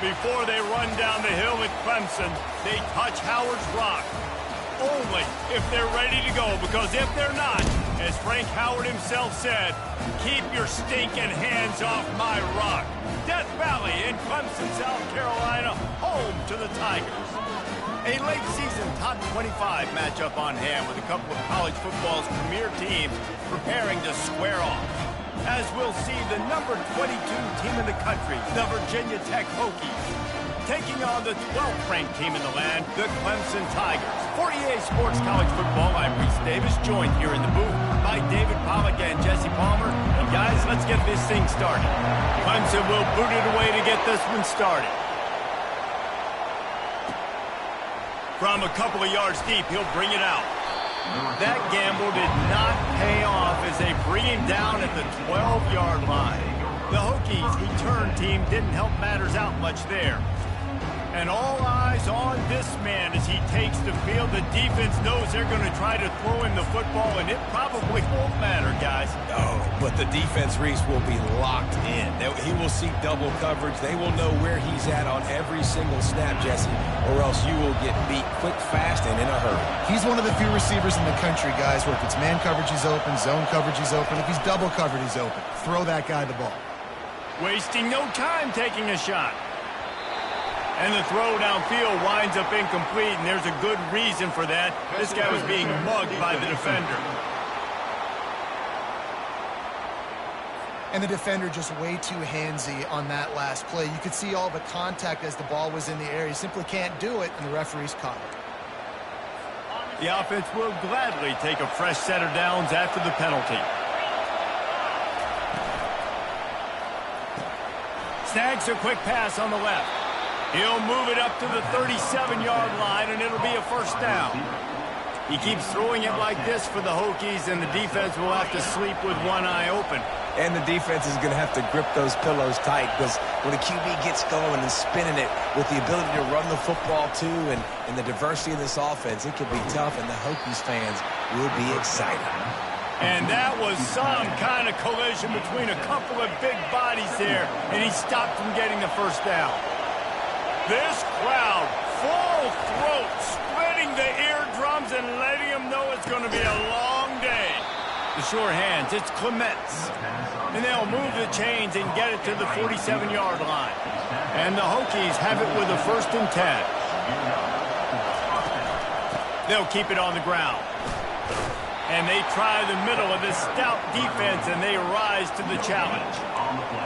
Before they run down the hill at Clemson, they touch Howard's rock. Only if they're ready to go, because if they're not, as Frank Howard himself said, keep your stinking hands off my rock. Death Valley in Clemson, South Carolina, home to the Tigers. A late-season top 25 matchup on hand with a couple of college football's premier teams preparing to square off. As we'll see the number 22 team in the country, the Virginia Tech Hokies, taking on the 12th ranked team in the land, the Clemson Tigers. For EA Sports College Football, I'm Reese Davis, joined here in the booth by David Pollack and Jesse Palmer. And guys, let's get this thing started. Clemson will boot it away to get this one started. From a couple of yards deep, he'll bring it out. That gamble did not pay off as they bring him down at the 12-yard line. The Hokies' return team didn't help matters out much there. And all eyes on this man as he takes the field. The defense knows they're going to try to throw him the football, and it probably won't matter, guys. Oh, but the defense, Reese, will be locked in. He will see double coverage. They will know where he's at on every single snap, Jesse, or else you will get beat quick, fast, and in a hurry. He's one of the few receivers in the country, guys, where if it's man coverage, he's open, zone coverage, he's open. If he's double covered, he's open. Throw that guy the ball. Wasting no time taking a shot. And the throw downfield winds up incomplete, and there's a good reason for that. This guy was being mugged by the defender. And the defender just way too handsy on that last play. You could see all the contact as the ball was in the air. He simply can't do it, and the referee's caught it. The offense will gladly take a fresh set of downs after the penalty. Snags a quick pass on the left. He'll move it up to the 37-yard line, and it'll be a first down. He keeps throwing it like this for the Hokies, and the defense will have to sleep with one eye open. And the defense is going to have to grip those pillows tight, because when a QB gets going and spinning it with the ability to run the football too, and the diversity of this offense, it can be tough, and the Hokies fans will be excited. And that was some kind of collision between a couple of big bodies there, and he stopped from getting the first down. This crowd, full throat, splitting the eardrums and letting them know it's going to be a long day. The sure hands, it's Clemson. And they'll move the chains and get it to the 47-yard line. And the Hokies have it with a 1st and 10. They'll keep it on the ground. And they try the middle of this stout defense, and they rise to the challenge.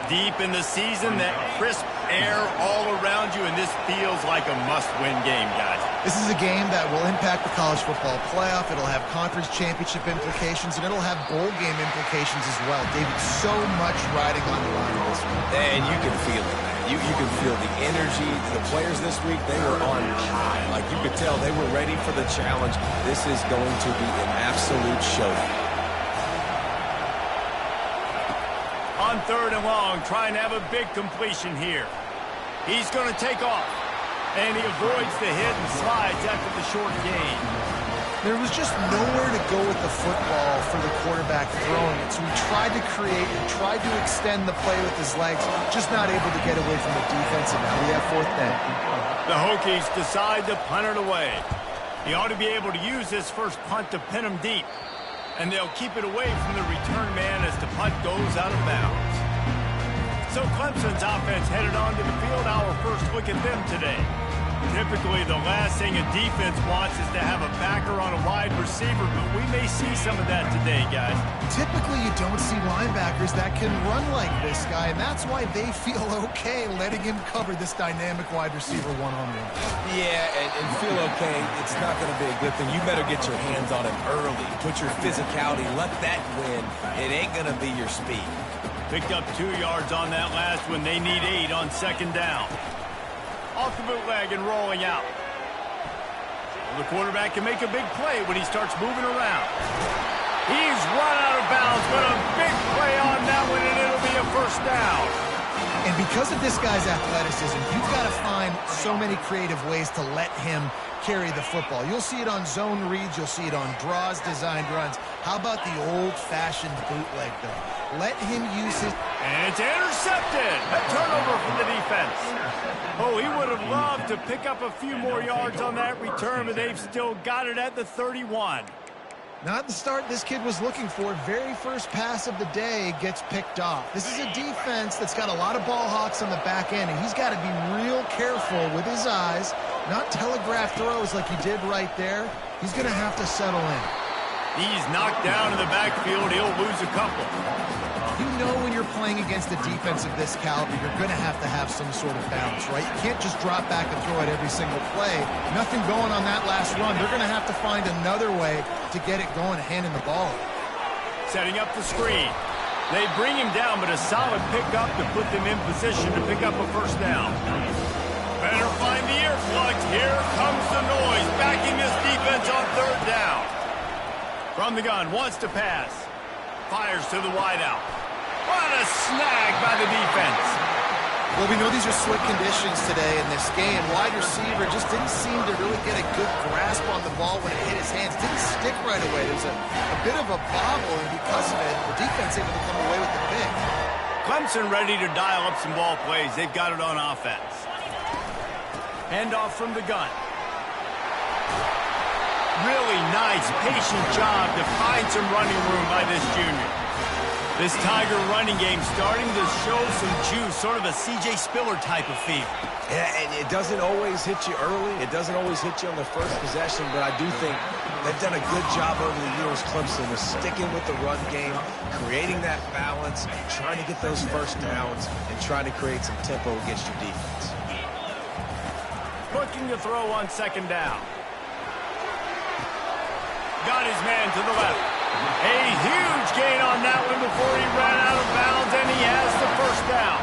Deep in the season, that crisp air all around you, and this feels like a must-win game, guys. This is a game that will impact the college football playoff. It'll have conference championship implications, and it'll have bowl game implications as well. David, so much riding on the line in this one. And you can feel it, man. You can feel the energy. The players this week, they were on high. Like you could tell, they were ready for the challenge. This is going to be an absolute showdown. On 3rd and long, trying to have a big completion here. He's going to take off, and he avoids the hit and slides after the short gain. There was just nowhere to go with the football for the quarterback throwing it, so he tried to create and tried to extend the play with his legs, just not able to get away from the defense, and now we have 4th down. The Hokies decide to punt it away. He ought to be able to use this first punt to pin him deep. And they'll keep it away from the return man as the punt goes out of bounds. So Clemson's offense headed onto the field. Our first look at them today. Typically, the last thing a defense wants is to have a backer on a wide receiver, but we may see some of that today, guys. Typically, you don't see linebackers that can run like this guy, and that's why they feel okay letting him cover this dynamic wide receiver one-on-one. Yeah, and feel okay, it's not going to be a good thing. You better get your hands on him early. Put your physicality, let that win. It ain't going to be your speed. Picked up 2 yards on that last one. They need 8 on 2nd down. Off the bootleg and rolling out. The quarterback can make a big play when he starts moving around. He's run out of bounds, but a big play on that one, and it'll be a first down. And because of this guy's athleticism, you've got to find so many creative ways to let him carry the football. You'll see it on zone reads. You'll see it on draws, designed runs. How about the old-fashioned bootleg, though? Let him use his... And it's intercepted. A turnover from the defense. Oh, he would have loved to pick up a few more yards on that return, but they've still got it at the 31. Not the start this kid was looking for. Very first pass of the day gets picked off. This is a defense that's got a lot of ball hawks on the back end, and he's got to be real careful with his eyes, not telegraph throws like he did right there. He's going to have to settle in. He's knocked down in the backfield. He'll lose a couple. You know when you're playing against a defense of this caliber, you're going to have some sort of balance, right? You can't just drop back and throw it every single play. Nothing going on that last run. They're going to have to find another way to get it going, handing the ball. Setting up the screen. They bring him down, but a solid pickup to put them in position to pick up a first down. Better find the earplugs. Here comes the noise, backing this defense on third down. From the gun, wants to pass. Fires to the wideout. What a snag by the defense. Well, we know these are slick conditions today in this game. Wide receiver just didn't seem to really get a good grasp on the ball when it hit his hands. Didn't stick right away. There was a bit of a bobble, and because of it, the defense able to come away with the pick. Clemson ready to dial up some ball plays. They've got it on offense. Handoff from the gun. Really nice, patient job to find some running room by this junior. This Tiger running game starting to show some juice, sort of a C.J. Spiller type of feel. Yeah, and it doesn't always hit you early. It doesn't always hit you on the first possession, but I do think they've done a good job over the years, Clemson, of sticking with the run game, creating that balance, trying to get those first downs, and trying to create some tempo against your defense. Looking to throw on second down. Got his man to the left. A huge gain on that one before he ran out of bounds, and he has the first down.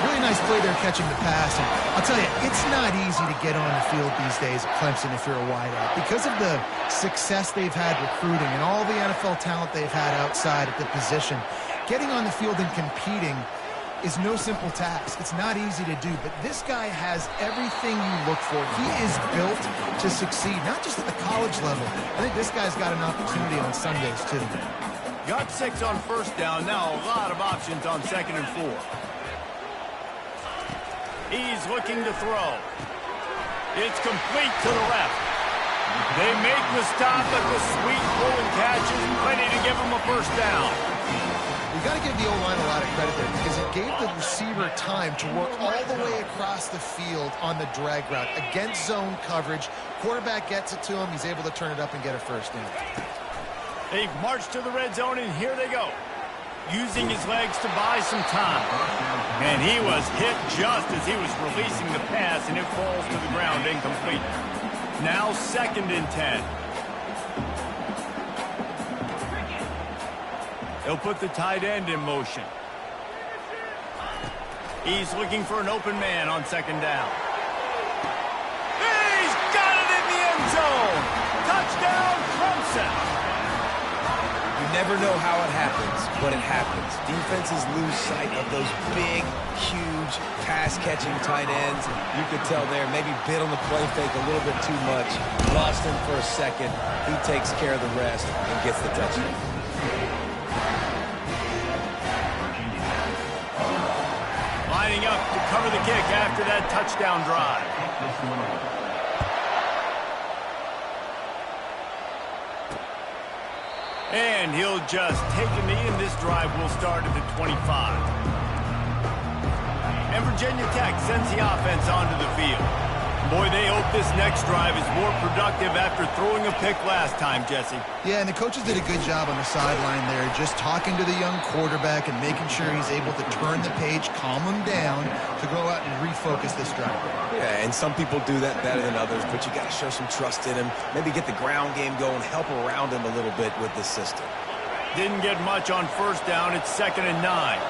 Really nice play there catching the pass. And I'll tell you, it's not easy to get on the field these days at Clemson if you're a wideout. Because of the success they've had recruiting and all the NFL talent they've had outside at the position, getting on the field and competing is no simple task. It's not easy to do, but this guy has everything you look for. He is built to succeed, not just at the college level. I think this guy's got an opportunity on Sundays, too. Got 6 on first down. Now a lot of options on second and 4. He's looking to throw. It's complete to the left. They make the stop, but the sweet pull and catch is plenty to give him a first down. We've got to give the O-line a lot of credit there because it gave the receiver time to work all the way across the field on the drag route against zone coverage. Quarterback gets it to him. He's able to turn it up and get a first down. They've marched to the red zone, and here they go. Using his legs to buy some time. And he was hit just as he was releasing the pass, and it falls to the ground incomplete. Now 2nd and 10. He'll put the tight end in motion. He's looking for an open man on second down. He's got it in the end zone! Touchdown, Clemson! You never know how it happens, but it happens. Defenses lose sight of those big, huge, pass-catching tight ends. You could tell there, maybe bit on the play fake a little bit too much. Lost him for a second. He takes care of the rest and gets the touchdown. Lining up to cover the kick after that touchdown drive. And he'll just take a knee, and this drive will start at the 25. And Virginia Tech sends the offense onto the field. Boy, they hope this next drive is more productive after throwing a pick last time, Jesse. Yeah, and the coaches did a good job on the sideline there, just talking to the young quarterback and making sure he's able to turn the page, calm him down to go out and refocus this drive. Yeah, and some people do that better than others, but you got to show some trust in him. Maybe get the ground game going, help around him a little bit with this system. Didn't get much on first down. It's 2nd and 9.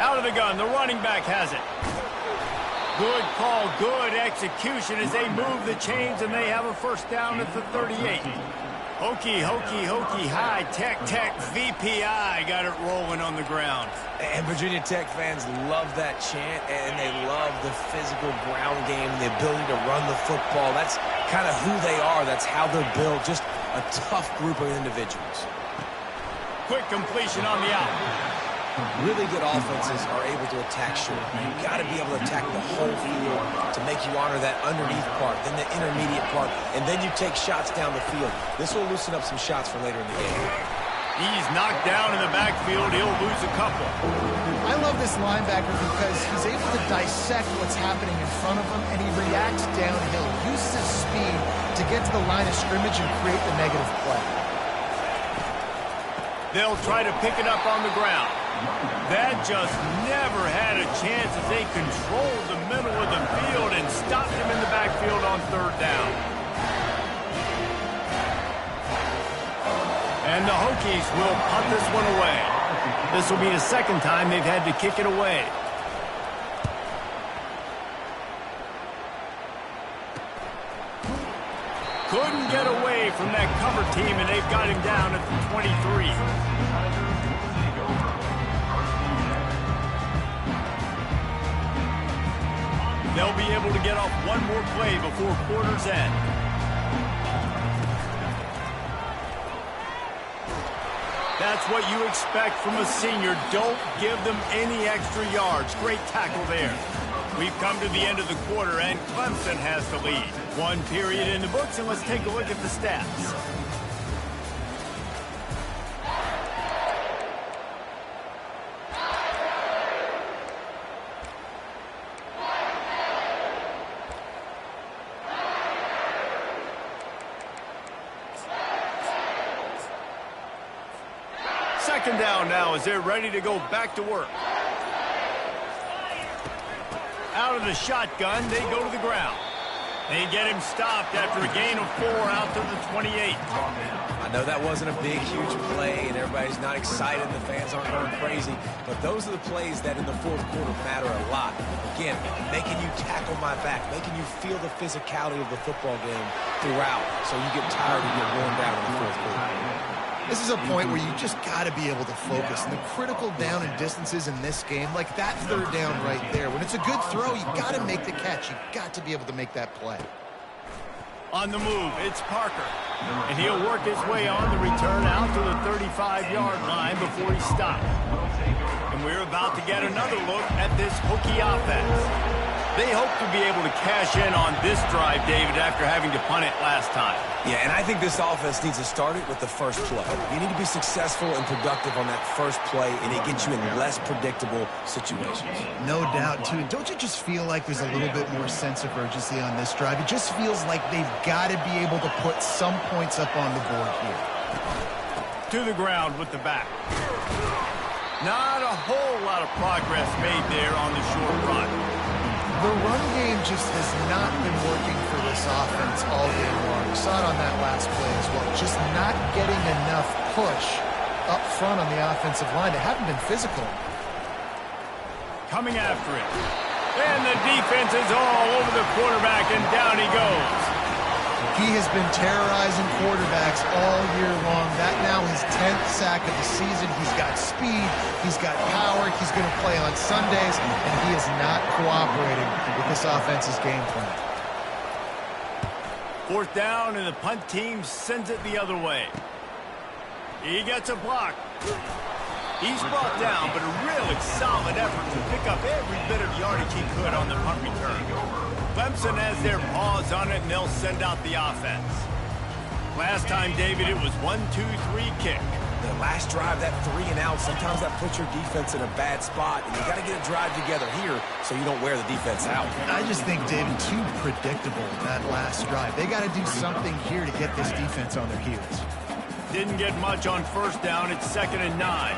Out of the gun, the running back has it. Good call, good execution as they move the chains, and they have a first down at the 38. Hokey, hokey, hokey, high, tech, VPI got it rolling on the ground. And Virginia Tech fans love that chant, and they love the physical ground game, the ability to run the football. That's kind of who they are. That's how they're built. Just a tough group of individuals. Quick completion on the out. Really good offenses are able to attack short. You've got to be able to attack the whole field to make you honor that underneath part, then the intermediate part, and then you take shots down the field. This will loosen up some shots for later in the game. He's knocked down in the backfield. He'll lose a couple. I love this linebacker because he's able to dissect what's happening in front of him, and he reacts downhill, uses his speed to get to the line of scrimmage and create the negative play. They'll try to pick it up on the ground. That just never had a chance as they controlled the middle of the field and stopped him in the backfield on third down. And the Hokies will punt this one away. This will be the second time they've had to kick it away. Couldn't get away from that cover team, and they've got him down at the 23. They'll be able to get off one more play before quarter's end. That's what you expect from a senior. Don't give them any extra yards. Great tackle there. We've come to the end of the quarter, and Clemson has the lead. One period in the books, and let's take a look at the stats. Second down now as they're ready to go back to work. Out of the shotgun, they go to the ground. They get him stopped after a gain of 4 out to the 28. I know that wasn't a big, huge play, and everybody's not excited, and the fans aren't going crazy, but those are the plays that in the fourth quarter matter a lot. Again, making you tackle my back, making you feel the physicality of the football game throughout, so you get tired and get worn down in the fourth quarter. This is a point where you just got to be able to focus. And the critical down and distances in this game, like that third down right there, when it's a good throw, you got to make the catch. You got to be able to make that play. On the move, it's Parker. And he'll work his way on the return out to the 35-yard line before he's stopped. And we're about to get another look at this Hokie offense. They hope to be able to cash in on this drive, David, after having to punt it last time. Yeah, and I think this offense needs to start it with the first play. You need to be successful and productive on that first play, and it gets you in less predictable situations. No doubt, too. And don't you just feel like there's a little bit more sense of urgency on this drive? It just feels like they've got to be able to put some points up on the board here. To the ground with the back. Not a whole lot of progress made there on the short run. The run game just has not been working for this offense all game long. We saw it on that last play as well. Just not getting enough push up front on the offensive line. They haven't been physical. Coming after it. And the defense is all over the quarterback, and down he goes. He has been terrorizing quarterbacks all year long. That now his 10th sack of the season. He's got speed. He's got power. He's going to play on Sundays, and he is not cooperating with this offense's game plan. Fourth down, and the punt team sends it the other way. He gets a block. He's brought down, but a really solid effort to pick up every bit of yardage he could on the punt return. Clemson has their paws on it, and they'll send out the offense. Last time, David, it was 1-2-3 kick. The last drive, that 3 and out, sometimes that puts your defense in a bad spot, and you got to get a drive together here so you don't wear the defense out. I just think, David, too predictable that last drive. They got to do something here to get this defense on their heels. Didn't get much on first down. It's 2nd and 9.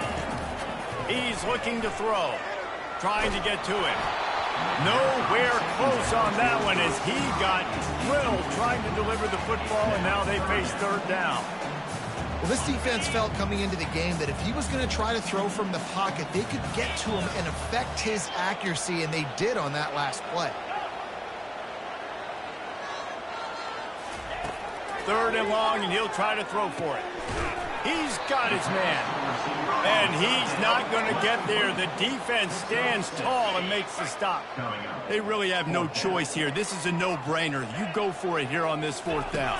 He's looking to throw, trying to get to it. Nowhere close on that one as he got drilled trying to deliver the football, and now they face third down. Well, this defense felt coming into the game that if he was going to try to throw from the pocket, they could get to him and affect his accuracy, and they did on that last play. 3rd and long, and he'll try to throw for it. He's got his man. And he's not going to get there. The defense stands tall and makes the stop. They really have no choice here. This is a no-brainer. You go for it here on this 4th down.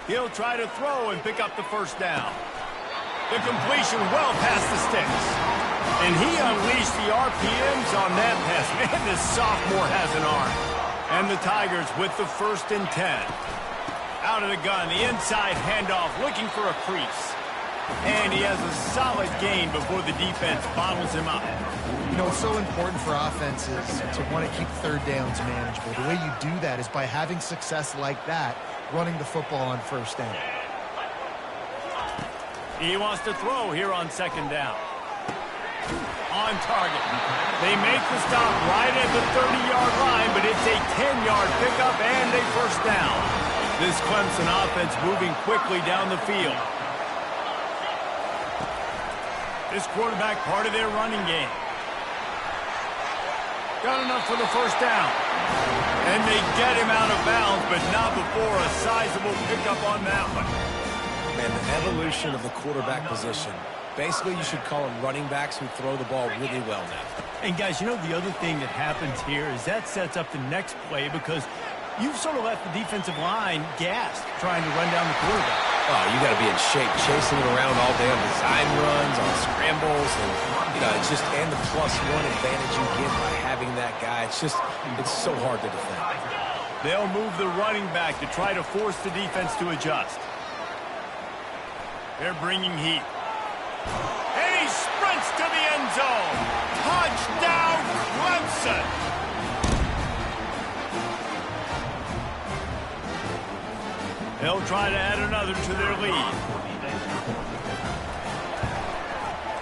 He'll try to throw and pick up the 1st down. The completion well past the sticks. And he unleashed the RPMs on that pass. Man, this sophomore has an arm. And the Tigers with the 1st and 10. Out of the gun, the inside handoff, looking for a crease. And he has a solid gain before the defense bottles him up. You know, it's so important for offenses to want to keep 3rd downs manageable. The way you do that is by having success like that, running the football on 1st down. He wants to throw here on 2nd down. On target. They make the stop right at the 30-yard line, but it's a 10-yard pickup and a 1st down. This Clemson offense moving quickly down the field. This quarterback part of their running game. Got enough for the 1st down. And they get him out of bounds, but not before a sizable pickup on that one. Man, the evolution of the quarterback position. Basically, you should call them running backs who throw the ball really well now. And guys, you know the other thing that happens here is that sets up the next play because you've sort of left the defensive line gassed trying to run down the quarterback. Oh, you got to be in shape, chasing it around all day on design runs, on scrambles, and it's just and the +1 advantage you get by having that guy. It's so hard to defend. They'll move the running back to try to force the defense to adjust. They're bringing heat. And he sprints to the end zone. Touchdown, Clemson! They'll try to add another to their lead.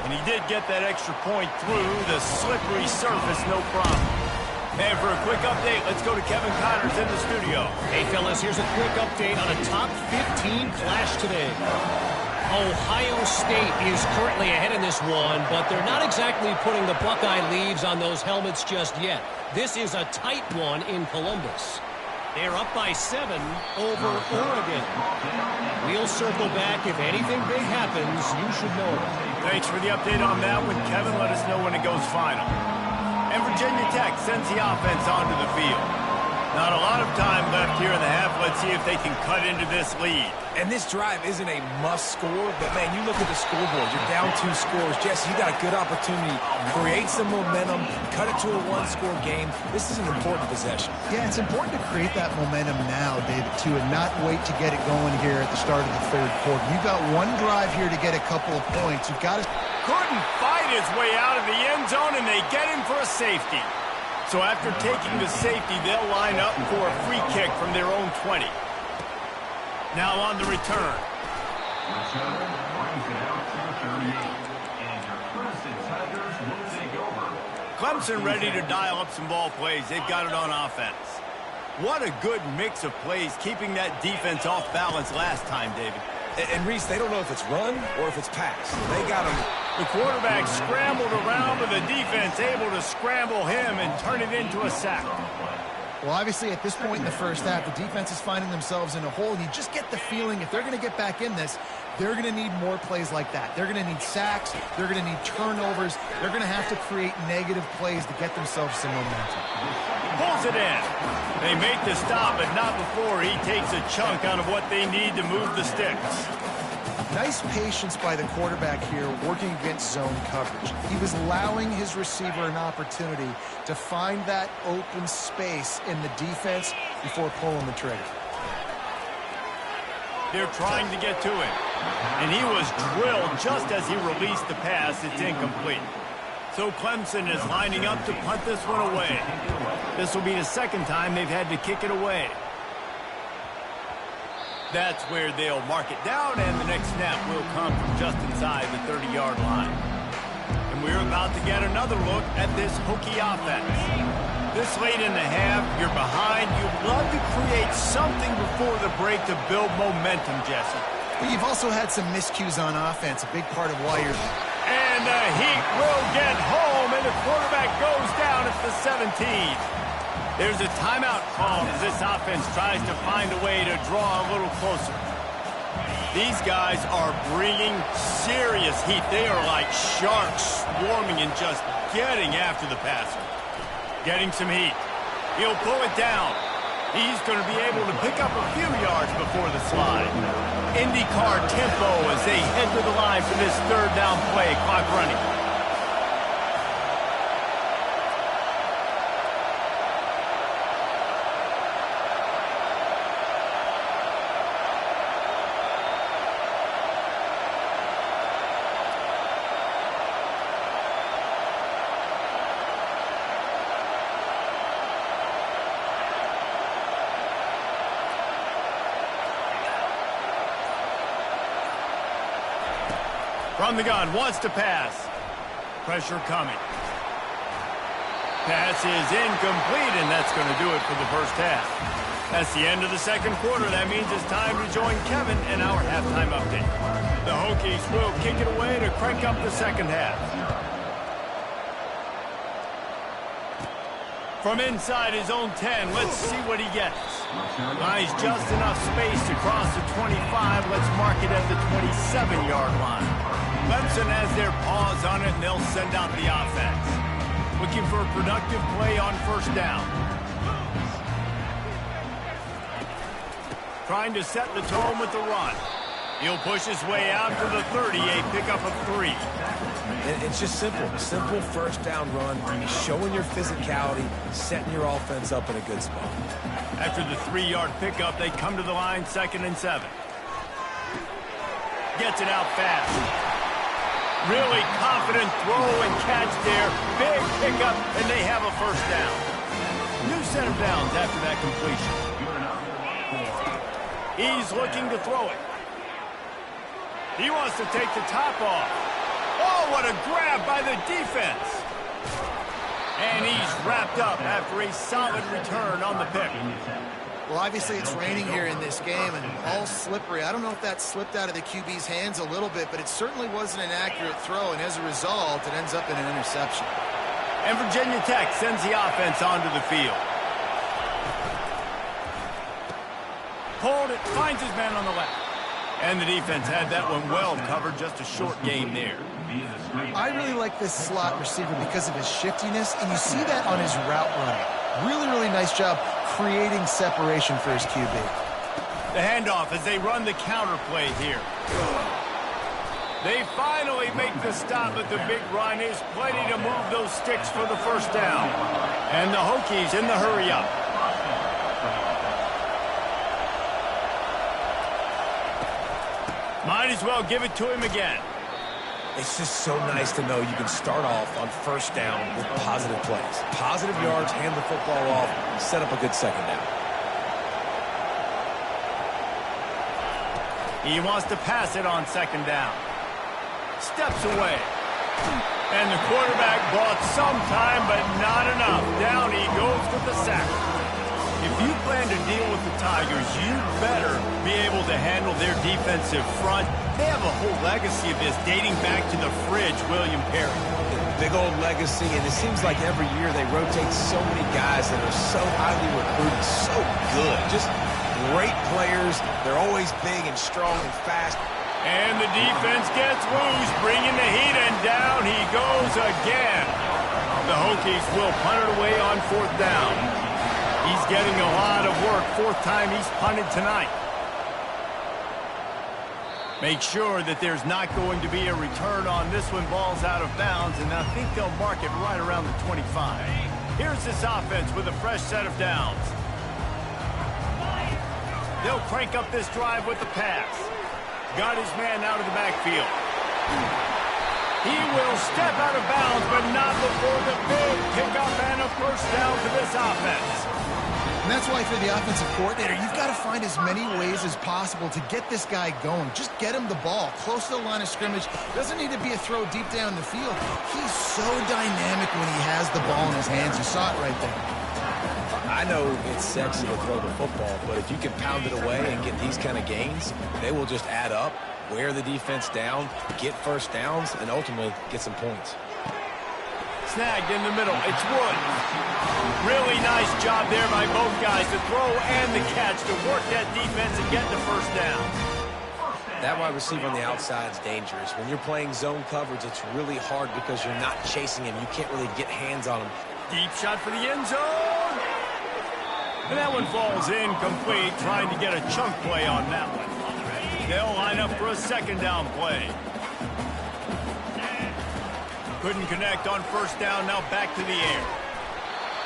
And he did get that extra point through the slippery surface, no problem. And for a quick update, let's go to Kevin Connors in the studio. Hey, fellas, here's a quick update on a top 15 clash today. Ohio State is currently ahead in this one, but they're not exactly putting the Buckeye leaves on those helmets just yet. This is a tight one in Columbus. They're up by 7 over Oregon. We'll circle back. If anything big happens, you should know it. Thanks for the update on that one, Kevin. Let us know when it goes final. And Virginia Tech sends the offense onto the field. Not a lot of time left here in the half. Let's see if they can cut into this lead. And this drive isn't a must score, but, man, you look at the scoreboard. You're down 2 scores. Jesse, you got a good opportunity. Create some momentum. Cut it to a 1-score game. This is an important possession. Yeah, it's important to create that momentum now, David, too, and not wait to get it going here at the start of the 3rd quarter. You've got one drive here to get a couple of points. You've got to... Couldn't fight his way out of the end zone, and they get him for a safety. So after taking the safety, they'll line up for a free kick from their own 20. Now on the return. Clemson ready to dial up some ball plays. They've got it on offense. What a good mix of plays, keeping that defense off balance last time, David. And Reese, they don't know if it's run or if it's pass. They got him. The quarterback scrambled around, but the defense able to scramble him and turn it into a sack. Well, obviously, at this point in the first half, the defense is finding themselves in a hole. You just get the feeling if they're going to get back in this, they're going to need more plays like that. They're going to need sacks. They're going to need turnovers. They're going to have to create negative plays to get themselves some momentum. Pulls it in. They make the stop, but not before he takes a chunk out of what they need to move the sticks. Nice patience by the quarterback here working against zone coverage. He was allowing his receiver an opportunity to find that open space in the defense before pulling the trigger. They're trying to get to him. And he was drilled just as he released the pass. It's incomplete. So Clemson is lining up to punt this one away. This will be the 2nd time they've had to kick it away. That's where they'll mark it down, and the next snap will come from just inside the 30-yard line. And we're about to get another look at this Hokie offense. This late in the half, you're behind. You'd love to create something before the break to build momentum, Jesse. But you've also had some miscues on offense, a big part of why you're... And the Heat will get home, and the quarterback goes down at the 17. There's a timeout called as this offense tries to find a way to draw a little closer. These guys are bringing serious heat. They are like sharks swarming and just getting after the passer. Getting some heat. He'll pull it down. He's going to be able to pick up a few yards before the slide. IndyCar tempo as they head to the line for this third down play. Clock running. From the gun, wants to pass. Pressure coming. Pass is incomplete, and that's going to do it for the first half. That's the end of the second quarter. That means it's time to join Kevin in our halftime update. The Hokies will kick it away to crank up the second half. From inside his own 10, let's see what he gets. Buys just enough space to cross the 25. Let's mark it at the 27-yard line. Clemson has their paws on it, and they'll send out the offense. Looking for a productive play on first down. Trying to set the tone with the run. He'll push his way out to the 30, a pickup of 3. It's just simple. Simple first down run. Showing your physicality, setting your offense up in a good spot. After the 3-yard pickup, they come to the line 2nd and 7. Gets it out fast. Really confident throw and catch there. Big pickup, and they have a first down. New set of downs after that completion. He's looking to throw it. He wants to take the top off. Oh, what a grab by the defense. And he's wrapped up after a solid return on the pick. Well, obviously it's raining here in this game and all slippery. I don't know if that slipped out of the QB's hands a little bit, but it certainly wasn't an accurate throw, and as a result, it ends up in an interception. And Virginia Tech sends the offense onto the field. Pulled it, finds his man on the left. And the defense had that one well covered, just a short game there. I really like this slot receiver because of his shiftiness, and you see that on his route running. Really, really nice job creating separation for his QB. The handoff as they run the counter play here. They finally make the stop, but the big run is plenty to move those sticks for the first down. And the Hokies in the hurry up. Might as well give it to him again. It's just so nice to know you can start off on first down with positive plays. Positive yards, hand the football off, set up a good second down. He wants to pass it on second down. Steps away. And the quarterback bought some time, but not enough. Down he goes with the sack. If you plan to deal with the Tigers, you better be able to handle their defensive front. They have a whole legacy of this dating back to the fridge, William Perry. Big old legacy, and it seems like every year they rotate so many guys that are so highly recruited, so good. Just great players. They're always big and strong and fast. And the defense gets loose, bringing the heat, and down he goes again. The Hokies will punt it away on fourth down. He's getting a lot of work. Fourth time he's punted tonight. Make sure that there's not going to be a return on this one. Ball's out of bounds, and I think they'll mark it right around the 25. Here's this offense with a fresh set of downs. They'll crank up this drive with the pass. Got his man out of the backfield. He will step out of bounds, but not before the big pickup and a first down for this offense. And that's why for the offensive coordinator, you've got to find as many ways as possible to get this guy going. Just get him the ball close to the line of scrimmage. Doesn't need to be a throw deep down the field. He's so dynamic when he has the ball in his hands. You saw it right there. I know it's sexy to throw the football, but if you can pound it away and get these kind of gains, they will just add up, wear the defense down, get first downs, and ultimately get some points. Snagged in the middle. It's Woods. Really nice job there by both guys to throw and the catch to work that defense and get the first down. That wide receiver on the outside is dangerous. When you're playing zone coverage, it's really hard because you're not chasing him. You can't really get hands on him. Deep shot for the end zone. And that one falls incomplete, trying to get a chunk play on that one. They'll line up for a second down play. Couldn't connect on first down, now back to the air.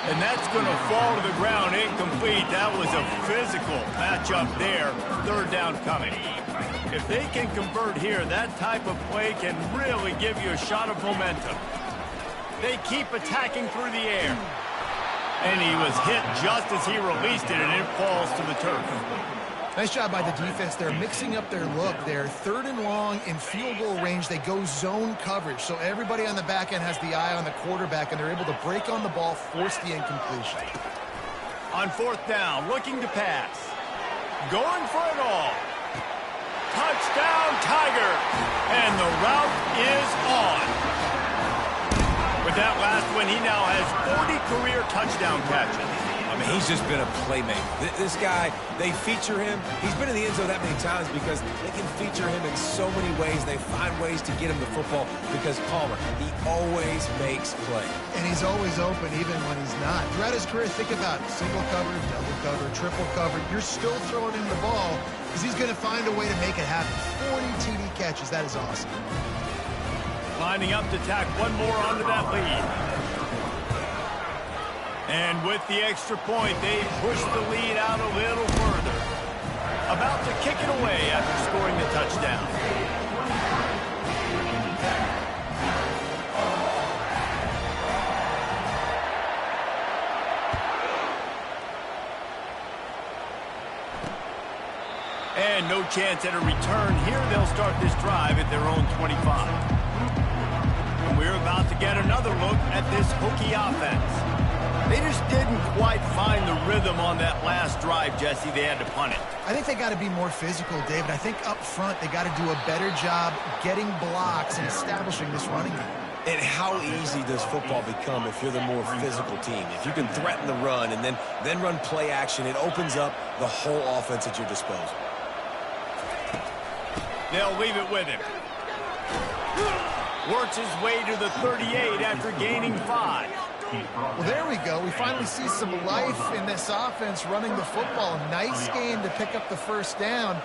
And that's going to fall to the ground incomplete. That was a physical matchup there. Third down coming. If they can convert here, that type of play can really give you a shot of momentum. They keep attacking through the air. And he was hit just as he released it, and it falls to the turf. Nice job by the defense. They're mixing up their look. They're third and long in field goal range. They go zone coverage. So everybody on the back end has the eye on the quarterback, and they're able to break on the ball, force the incompletion. On fourth down, looking to pass. Going for it all. Touchdown, Tiger. And the route is on. With that last one, he now has 40 career touchdown catches. I mean, he's just been a playmaker. This guy, they feature him. He's been in the end zone that many times because they can feature him in so many ways. They find ways to get him the football because Palmer, he always makes plays. And he's always open even when he's not. Throughout his career, think about it. Single cover, double cover, triple cover. You're still throwing him the ball because he's going to find a way to make it happen. 40 TD catches. That is awesome. Lining up to tack one more onto that lead. And with the extra point, they push the lead out a little further. About to kick it away after scoring the touchdown. And no chance at a return here. They'll start this drive at their own 25. And we're about to get another look at this Hokie offense. They just didn't quite find the rhythm on that last drive, Jesse. They had to punt it. I think they got to be more physical, David. I think up front they got to do a better job getting blocks and establishing this running game. And how easy does football become if you're the more physical team? If you can threaten the run and then run play action, it opens up the whole offense at your disposal. They'll leave it with him. Works his way to the 38 after gaining 5. Well, there we go. We finally see some life in this offense running the football. Nice game to pick up the first down.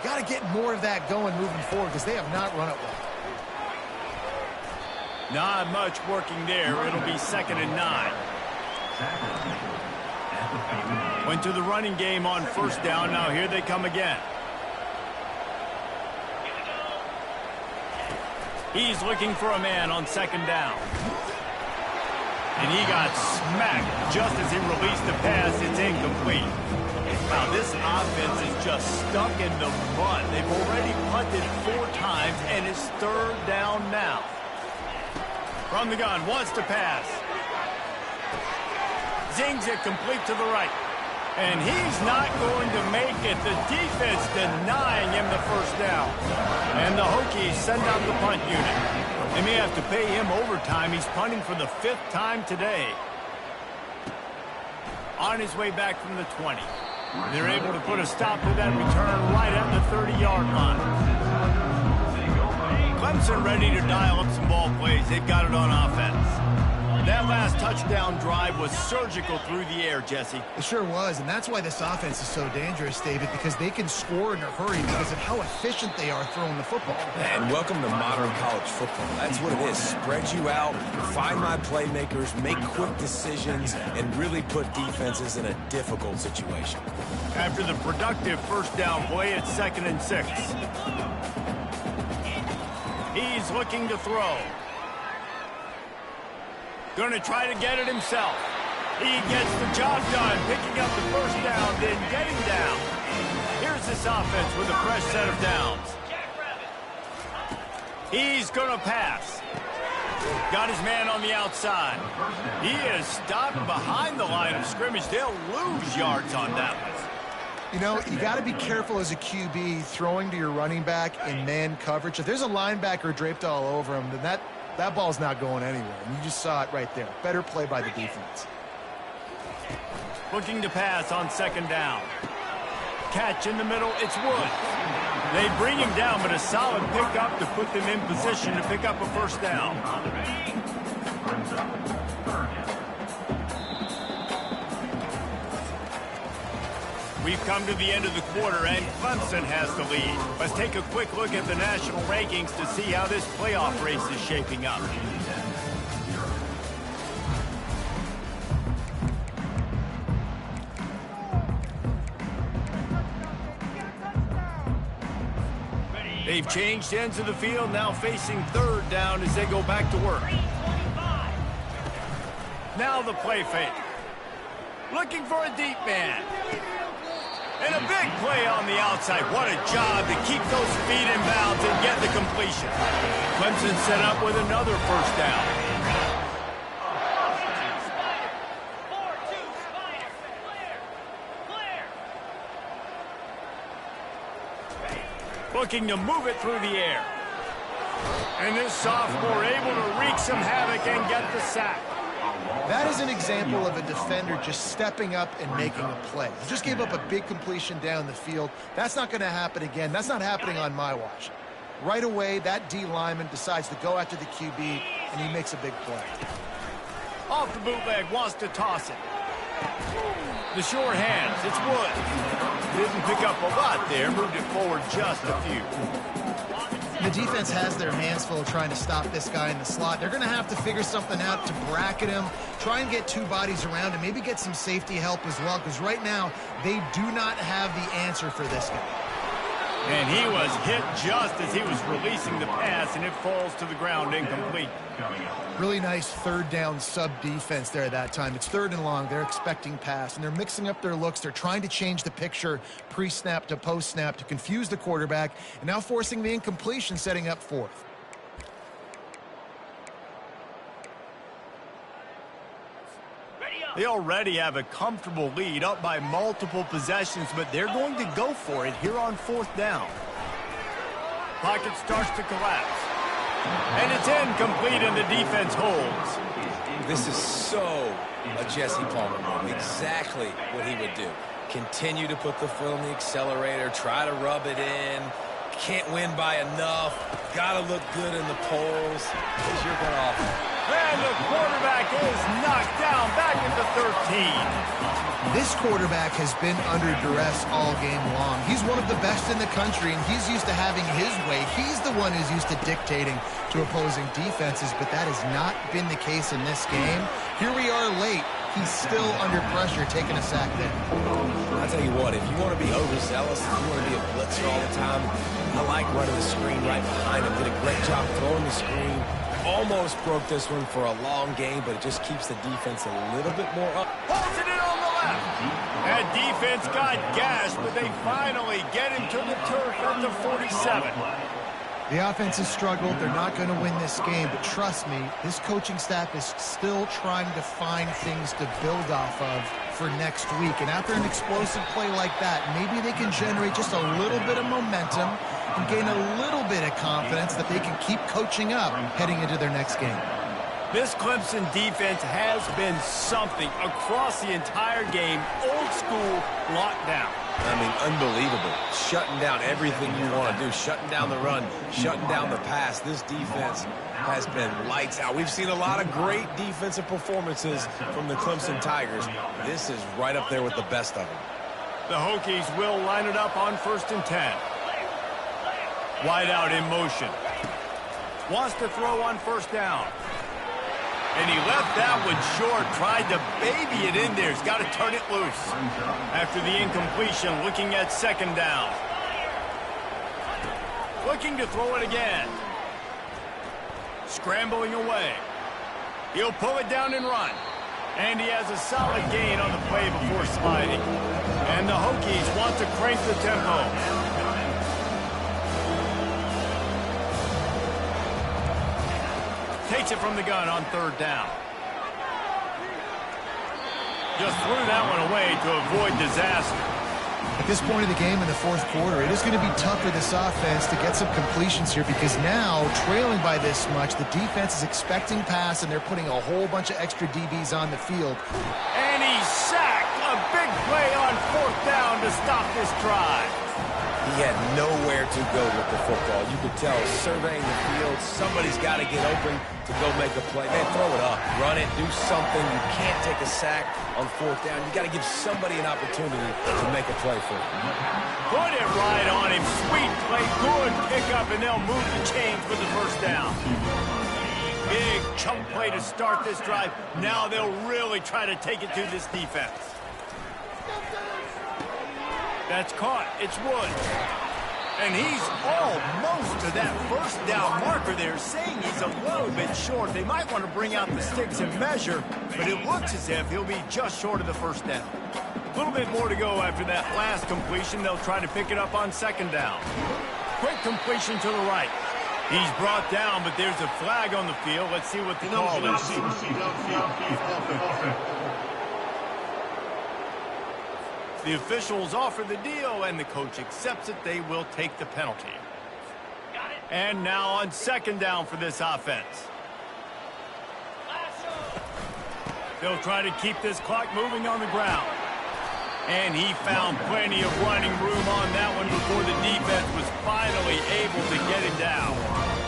Got to get more of that going moving forward because they have not run it well. Not much working there. It'll be 2nd and 9. Went to the running game on first down. Now here they come again. He's looking for a man on 2nd down. And he got smacked just as he released the pass. It's incomplete. Now, this offense is just stuck in the mud. They've already punted 4 times, and it's 3rd down now. From the gun, wants to pass. Zings it complete to the right. And he's not going to make it. The defense denying him the first down. And the Hokies send out the punt unit. They may have to pay him overtime. He's punting for the 5th time today. On his way back from the 20. They're able to put a stop to that return right at the 30-yard line. Clemson ready to dial up some ball plays. They've got it on offense. That last touchdown drive was surgical through the air, Jesse. It sure was, and that's why this offense is so dangerous, David, because they can score in a hurry because of how efficient they are throwing the football. And welcome to modern college football. That's what it is. Spread you out, find my playmakers, make quick decisions, and really put defenses in a difficult situation. After the productive first down play, it's 2nd and 6. He's looking to throw. Going to try to get it himself. He gets the job done, picking up the first down, then getting down. Here's this offense with a fresh set of downs. He's going to pass. Got his man on the outside. He is stopped behind the line of scrimmage. They'll lose yards on that one. You know, you got to be careful as a QB throwing to your running back in man coverage. If there's a linebacker draped all over him, then That ball's not going anywhere, and you just saw it right there. Better play by the defense. Looking to pass on second down. Catch in the middle, it's Woods. They bring him down, but a solid pickup to put them in position to pick up a first down. We've come to the end of the quarter, and Clemson has the lead. Let's take a quick look at the national rankings to see how this playoff race is shaping up. They've changed ends of the field, now facing third down as they go back to work. Now the play fake. Looking for a deep man. And a big play on the outside. What a job to keep those feet in bounds and get the completion. Clemson set up with another first down. Looking to move it through the air. And this sophomore able to wreak some havoc and get the sack. That is an example of a defender just stepping up and making a play. He just gave up a big completion down the field. That's not going to happen again. That's not happening on my watch. Right away, that D lineman decides to go after the QB, and he makes a big play. Off the bootleg, wants to toss it. The sure hands, it's Woods. Didn't pick up a lot there, moved it forward just a few. The defense has their hands full trying to stop this guy in the slot. They're going to have to figure something out to bracket him, try and get two bodies around him, maybe get some safety help as well, because right now they do not have the answer for this guy. And he was hit just as he was releasing the pass, and it falls to the ground incomplete. Really nice third down sub-defense there that time. It's third and long. They're expecting pass, and they're mixing up their looks. They're trying to change the picture pre-snap to post-snap to confuse the quarterback, and now forcing the incompletion, setting up fourth. They already have a comfortable lead, up by multiple possessions, but they're going to go for it here on fourth down. Pocket starts to collapse. And it's incomplete, and the defense holds. This is so a Jesse Palmer move. Exactly what he would do. Continue to put the foot on the accelerator, try to rub it in. Can't win by enough. Got to look good in the polls. Here's your good offense. And the quarterback is knocked down back into 13. This quarterback has been under duress all game long. He's one of the best in the country, and he's used to having his way. He's the one who's used to dictating to opposing defenses, but that has not been the case in this game. Here we are late. He's still under pressure, taking a sack there. I'll tell you what, if you want to be overzealous, if you want to be a blitzer all the time, I like running the screen right behind him. Did a great job throwing the screen. Almost broke this one for a long game, but it just keeps the defense a little bit more up. Holds it in on the left. That defense got gashed, but they finally get him to the turf at the 47. The offense has struggled. They're not going to win this game, but trust me, this coaching staff is still trying to find things to build off of for next week. And after an explosive play like that, maybe they can generate just a little bit of momentum and gain a little bit of confidence that they can keep coaching up heading into their next game. This Clemson defense has been something across the entire game. Old school lockdown. I mean, unbelievable. Shutting down everything you want to do. Shutting down the run. Shutting down the pass. This defense has been lights out. We've seen a lot of great defensive performances from the Clemson Tigers. This is right up there with the best of them. The Hokies will line it up on 1st and 10. Wide out in motion. Wants to throw on 1st down. And he left that one short, tried to baby it in there. He's got to turn it loose. After the incompletion, looking at 2nd down. Looking to throw it again. Scrambling away. He'll pull it down and run. And he has a solid gain on the play before sliding. And the Hokies want to crank the tempo. Takes it from the gun on 3rd down. Just threw that one away to avoid disaster. At this point of the game in the fourth quarter, it is going to be tough for this offense to get some completions here because now, trailing by this much, the defense is expecting pass, and they're putting a whole bunch of extra DBs on the field. And he's sacked. A big play on fourth down to stop this drive. He had nowhere to go with the football. You could tell, surveying the field, somebody's got to get open to go make a play. Man, throw it up, run it, do something. You can't take a sack on fourth down. You got to give somebody an opportunity to make a play for you. Put it right on him. Sweet play, good pickup, and they'll move the chains with the first down. Big chunk play to start this drive. Now they'll really try to take it to this defense. That's caught. It's Woods. And he's almost to that first down marker there, saying he's a little bit short. They might want to bring out the sticks and measure, but it looks as if he'll be just short of the first down. A little bit more to go after that last completion. They'll try to pick it up on second down. Quick completion to the right. He's brought down, but there's a flag on the field. Let's see what the call is. The officials offer the deal, and the coach accepts it. They will take the penalty. And now on second down for this offense. They'll try to keep this clock moving on the ground. And he found plenty of running room on that one before the defense was finally able to get him down.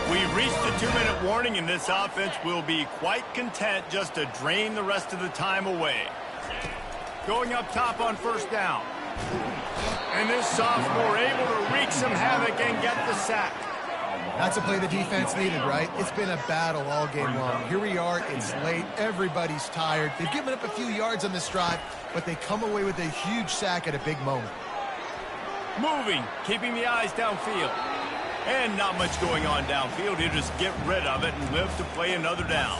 We've reached the 2-minute warning, and this offense will be quite content just to drain the rest of the time away. Going up top on first down. And this sophomore able to wreak some havoc and get the sack. That's a play the defense needed, right? It's been a battle all game long. Here we are. It's late. Everybody's tired. They've given up a few yards on this drive, but they come away with a huge sack at a big moment. Moving, keeping the eyes downfield. And not much going on downfield. He'll just get rid of it and live to play another down.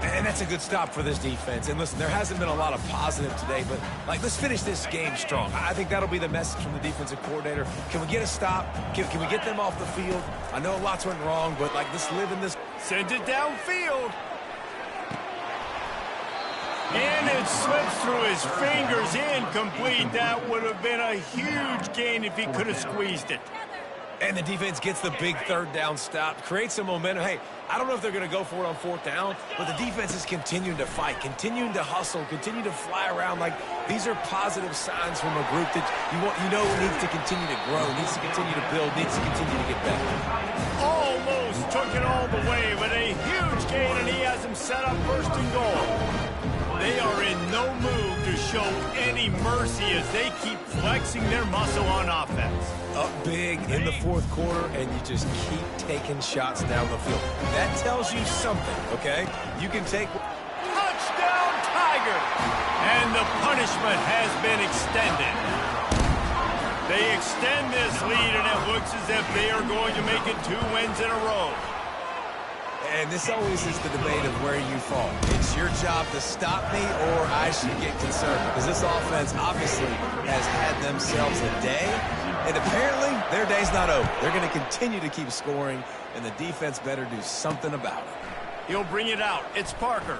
And that's a good stop for this defense. And listen, there hasn't been a lot of positive today, but let's finish this game strong. I think that'll be the message from the defensive coordinator. Can we get a stop? Can we get them off the field? I know lots went wrong, but let's live in this. Sends it downfield. And it slips through his fingers, incomplete. That would have been a huge gain if he could have squeezed it. And the defense gets the big third down stop, creates some momentum. Hey, I don't know if they're going to go for it on fourth down, but the defense is continuing to fight, continuing to hustle, continue to fly around. These are positive signs from a group that you know needs to continue to grow, needs to continue to build, needs to continue to get better. Almost took it all the way, but a huge gain, and he has him set up first and goal. They are in no mood to show any mercy as they keep flexing their muscle on offense. Up big in the fourth quarter, and you just keep taking shots down the field. That tells you something, okay? You can take... Touchdown, Tiger! And the punishment has been extended. They extend this lead, and it looks as if they are going to make it 2 wins in a row. And this always is the debate of where you fall. It's your job to stop me, or I should get concerned. Because this offense obviously has had themselves a day, and apparently their day's not over. They're going to continue to keep scoring, and the defense better do something about it. He'll bring it out. It's Parker.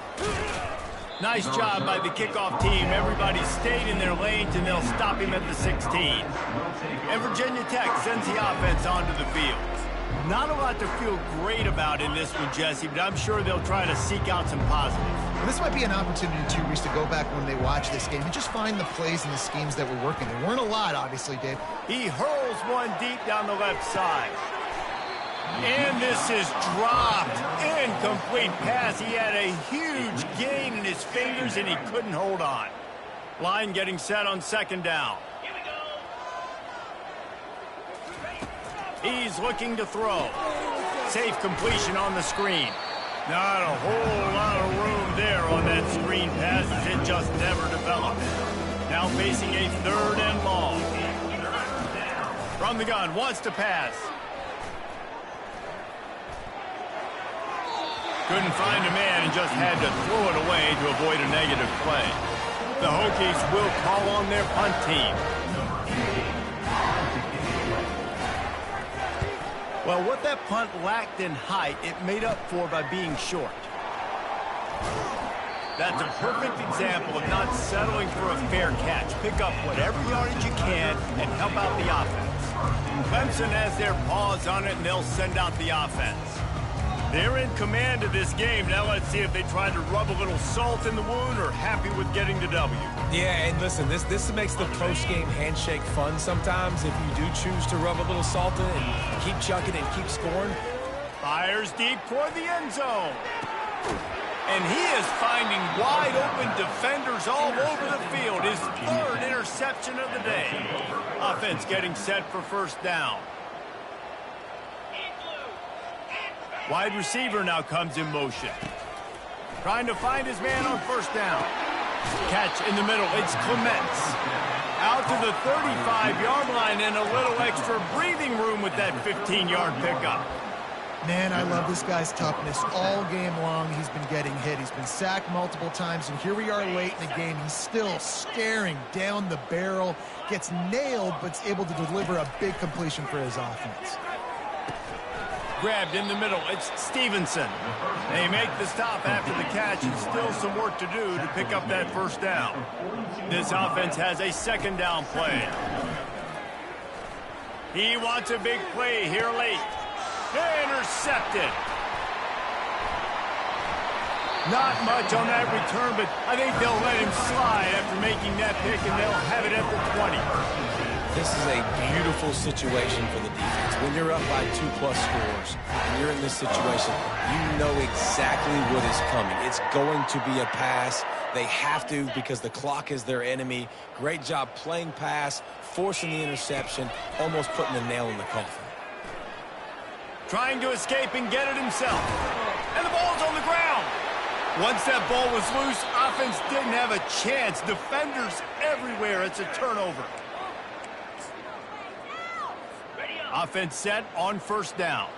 Nice job by the kickoff team. Everybody stayed in their lanes, and they'll stop him at the 16. And Virginia Tech sends the offense onto the field. Not a lot to feel great about in this one, Jesse, but I'm sure they'll try to seek out some positives. And this might be an opportunity, too, Reese, to go back when they watch this game and just find the plays and the schemes that were working. There weren't a lot, obviously, Dave. He hurls one deep down the left side. And this is dropped. Incomplete pass. He had a huge gain in his fingers, and he couldn't hold on. Line getting set on second down. He's looking to throw. Safe completion on the screen. Not a whole lot of room there on that screen pass, as it just never developed. Now facing a 3rd and long. From the gun, wants to pass. Couldn't find a man and just had to throw it away to avoid a negative play. The Hokies will call on their punt team. Well, what that punt lacked in height, it made up for by being short. That's a perfect example of not settling for a fair catch. Pick up whatever yardage you can and help out the offense. Clemson has their paws on it, and they'll send out the offense. They're in command of this game. Now let's see if they try to rub a little salt in the wound or happy with getting the W. Yeah, and listen, this makes the post-game handshake fun sometimes if you do choose to rub a little salt in it and keep chucking and keep scoring. Fires deep toward the end zone. And he is finding wide-open defenders all over the field. His third interception of the day. Offense getting set for first down. Wide receiver now comes in motion. Trying to find his man on first down. Catch in the middle. It's Clemson. Out to the 35-yard line and a little extra breathing room with that 15-yard pickup. Man, I love this guy's toughness. All game long, he's been getting hit. He's been sacked multiple times, and here we are late in the game. He's still staring down the barrel, gets nailed, but is able to deliver a big completion for his offense. Grabbed in the middle. It's Stevenson. They make the stop after the catch, and still some work to do to pick up that first down. This offense has a second down play. He wants a big play here late. Intercepted. Not much on that return, but I think they'll let him slide after making that pick, and they'll have it at the 20. This is a beautiful situation for the defense. When you're up by 2+ scores and you're in this situation, you know exactly what is coming. It's going to be a pass. They have to because the clock is their enemy. Great job playing pass, forcing the interception, almost putting the nail in the coffin. Trying to escape and get it himself. And the ball's on the ground. Once that ball was loose, offense didn't have a chance. Defenders everywhere. It's a turnover. Offense set on first down.